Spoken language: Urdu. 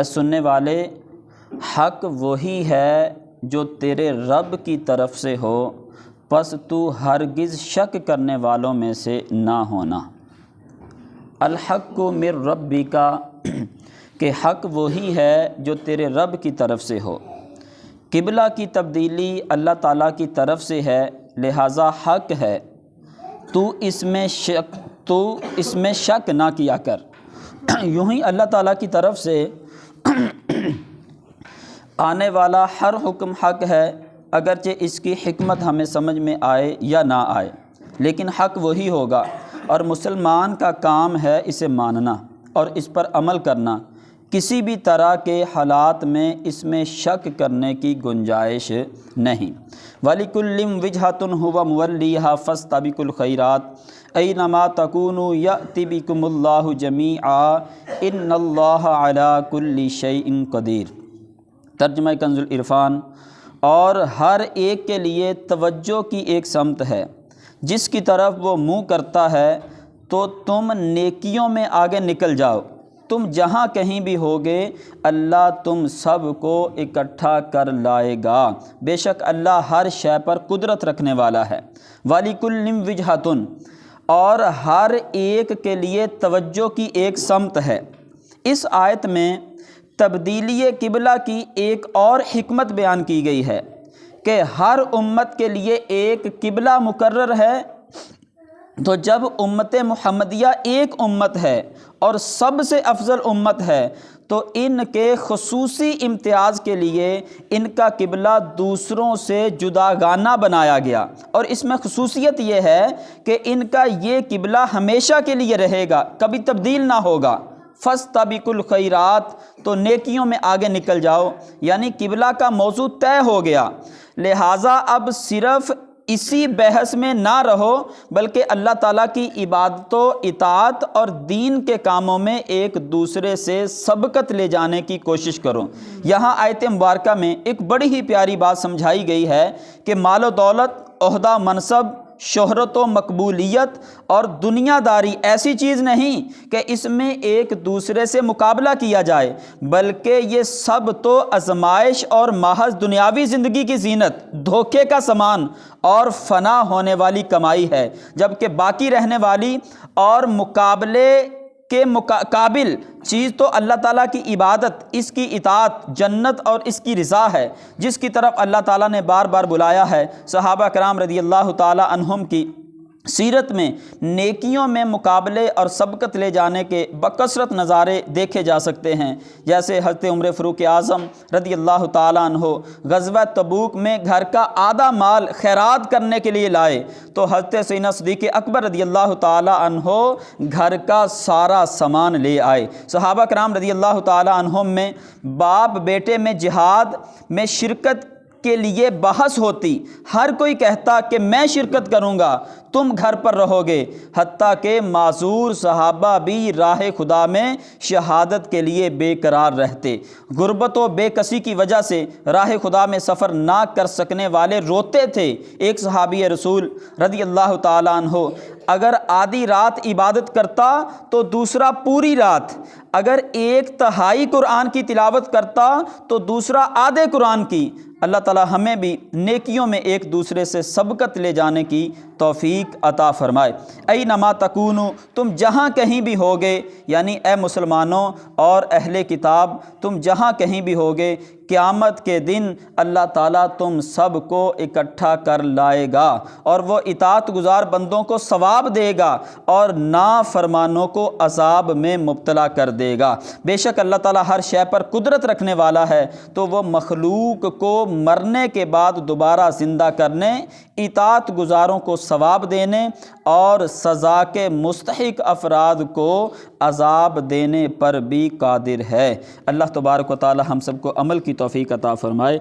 اے سننے والے، حق وہی ہے جو تیرے رب کی طرف سے ہو، پس تو ہرگز شک کرنے والوں میں سے نہ ہونا۔ الحق من ربک، کہ حق وہی ہے جو تیرے رب کی طرف سے ہو۔ قبلہ کی تبدیلی اللہ تعالیٰ کی طرف سے ہے، لہٰذا حق ہے، تو اس میں شک نہ کیا کر۔ یوں ہی اللہ تعالیٰ کی طرف سے آنے والا ہر حکم حق ہے، اگرچہ اس کی حکمت ہمیں سمجھ میں آئے یا نہ آئے، لیکن حق وہی ہوگا، اور مسلمان کا کام ہے اسے ماننا اور اس پر عمل کرنا۔ کسی بھی طرح کے حالات میں اس میں شک کرنے کی گنجائش نہیں۔ وَلِكُلٍّ وِجْهَةٌ هُوَ مُوَلِّيهَا فَاسْتَبِقُوا الْخَيْرَاتِ أَيْنَمَا تَكُونُوا يَأْتِ بِكُمُ اللَّهُ جَمِيعًا إِنَّ اللَّهَ عَلَى كُلِّ شَيْءٍ قَدِيرٌ۔ ترجمہ کنز العرفان۔ اور ہر ایک کے لیے توجہ کی ایک سمت ہے، جس کی طرف وہ منہ کرتا ہے، تو تم نیکیوں میں آگے نکل جاؤ۔ تم جہاں کہیں بھی ہوگے، اللہ تم سب کو اکٹھا کر لائے گا، بے شک اللہ ہر شے پر قدرت رکھنے والا ہے۔ وَلِكُلٍّ وِجْهَةٌ، اور ہر ایک کے لیے توجہ کی ایک سمت ہے۔ اس آیت میں تبدیلی قبلہ کی ایک اور حکمت بیان کی گئی ہے کہ ہر امت کے لیے ایک قبلہ مقرر ہے، تو جب امت محمدیہ ایک امت ہے اور سب سے افضل امت ہے، تو ان کے خصوصی امتیاز کے لیے ان کا قبلہ دوسروں سے جداگانہ بنایا گیا، اور اس میں خصوصیت یہ ہے کہ ان کا یہ قبلہ ہمیشہ کے لیے رہے گا، کبھی تبدیل نہ ہوگا۔ فَاسْتَبِقُوا الْخَيْرَاتِ، تو نیکیوں میں آگے نکل جاؤ، یعنی قبلہ کا موضوع طے ہو گیا، لہٰذا اب صرف اسی بحث میں نہ رہو، بلکہ اللہ تعالیٰ کی عبادت و اطاعت اور دین کے کاموں میں ایک دوسرے سے سبقت لے جانے کی کوشش کرو۔ یہاں آیت مبارکہ میں ایک بڑی ہی پیاری بات سمجھائی گئی ہے کہ مال و دولت، عہدہ منصب، شہرت و مقبولیت اور دنیا داری ایسی چیز نہیں کہ اس میں ایک دوسرے سے مقابلہ کیا جائے، بلکہ یہ سب تو آزمائش اور محض دنیاوی زندگی کی زینت، دھوکے کا سامان اور فنا ہونے والی کمائی ہے، جبکہ باقی رہنے والی اور مقابلے کے قابل چیز تو اللہ تعالیٰ کی عبادت، اس کی اطاعت، جنت اور اس کی رضا ہے، جس کی طرف اللہ تعالیٰ نے بار بار بلایا ہے۔ صحابہ کرام رضی اللہ تعالیٰ عنہم کی سیرت میں نیکیوں میں مقابلے اور سبقت لے جانے کے بکثرت نظارے دیکھے جا سکتے ہیں، جیسے حضرت عمر فاروق اعظم رضی اللہ تعالیٰ عنہ غزوہ تبوک میں گھر کا آدھا مال خیرات کرنے کے لیے لائے، تو حضرت سیدنا صدیق اکبر رضی اللہ تعالیٰ عنہ گھر کا سارا سامان لے آئے۔ صحابہ کرام رضی اللہ تعالیٰ عنہم میں باپ بیٹے میں جہاد میں شرکت کے لیے بحث ہوتی، ہر کوئی کہتا کہ میں شرکت کروں گا، تم گھر پر رہو گے، حتیٰ کہ معذور صحابہ بھی راہ خدا میں شہادت کے لیے بے قرار رہتے۔ غربت و بے کسی کی وجہ سے راہ خدا میں سفر نہ کر سکنے والے روتے تھے۔ ایک صحابی رسول رضی اللہ تعالیٰ عنہ اگر آدھی رات عبادت کرتا تو دوسرا پوری رات، اگر ایک تہائی قرآن کی تلاوت کرتا تو دوسرا آدھے قرآن کی۔ اللہ تعالی ہمیں بھی نیکیوں میں ایک دوسرے سے سبقت لے جانے کی توفیق عطا فرمائے۔ اینما تکونوا، تم جہاں کہیں بھی ہوگے، یعنی اے مسلمانوں اور اہل کتاب، تم جہاں کہیں بھی ہوگے، قیامت کے دن اللہ تعالیٰ تم سب کو اکٹھا کر لائے گا، اور وہ اطاعت گزار بندوں کو ثواب دے گا اور نافرمانوں کو عذاب میں مبتلا کر دے گا۔ بے شک اللہ تعالیٰ ہر شے پر قدرت رکھنے والا ہے، تو وہ مخلوق کو مرنے کے بعد دوبارہ زندہ کرنے، اطاعت گزاروں کو ثواب دینے اور سزا کے مستحق افراد کو عذاب دینے پر بھی قادر ہے۔ اللہ تبارک و تعالی ہم سب کو عمل کی توفیق عطا فرمائے۔